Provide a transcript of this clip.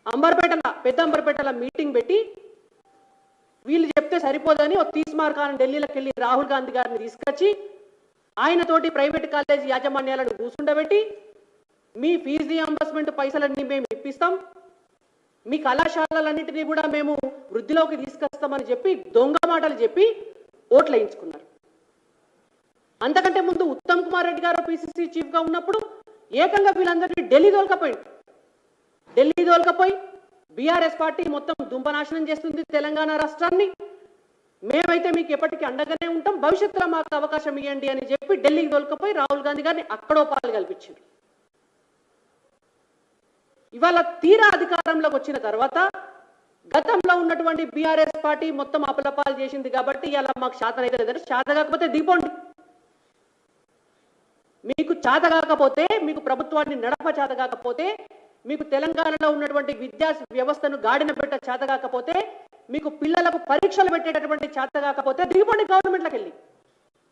పెద్ద అంబర్పేటల మీటింగ్ పెట్టి వీళ్ళు చెప్తే సరిపోదని ఒక తీస్మార్ ఖాన్ ఢిల్లీలోకి వెళ్ళి రాహుల్ గాంధీ గారిని తీసుకొచ్చి ఆయనతోటి ప్రైవేట్ కాలేజీ యాజమాన్యాలను కూర్చుండబెట్టి మీ ఫీజు రీయింబర్స్మెంట్ పైసలన్నీ మేము ఇప్పిస్తాం, మీ కళాశాలలన్నింటినీ కూడా మేము వృద్ధిలోకి తీసుకొస్తామని చెప్పి దొంగ మాటలు చెప్పి ఓట్లు వేయించుకున్నారు. అంతకంటే ముందు ఉత్తమ్ కుమార్ రెడ్డి గారు పిసిసి చీఫ్గా ఉన్నప్పుడు ఏకంగా వీళ్ళందరినీ ఢిల్లీ తోలుకపోయి బీఆర్ఎస్ పార్టీ మొత్తం దుంపనాశనం చేస్తుంది తెలంగాణ రాష్ట్రాన్ని, మేమైతే మీకు ఎప్పటికీ అండగానే ఉంటాం, భవిష్యత్తులో మాకు అవకాశం ఇవ్వండి అని చెప్పి ఢిల్లీకి తోలుకపోయి రాహుల్ గాంధీ గారిని అక్కడో పాలు కల్పించారు. ఇవాళ తీరా అధికారంలోకి వచ్చిన తర్వాత గతంలో ఉన్నటువంటి బీఆర్ఎస్ పార్టీ మొత్తం అపలపాలు చేసింది కాబట్టి ఇలా మాకు శాతనైతే లేదంటే చేత కాకపోతే దిగిపోండి, మీకు చేత కాకపోతే, మీకు ప్రభుత్వాన్ని నడప చేత కాకపోతే, మీకు తెలంగాణలో ఉన్నటువంటి విద్యా వ్యవస్థను గాడిన పెట్ట చేత కాకపోతే, మీకు పిల్లలకు పరీక్షలు పెట్టేటటువంటి చేత కాకపోతే దిగిపోండి గవర్నమెంట్లోకి వెళ్ళి.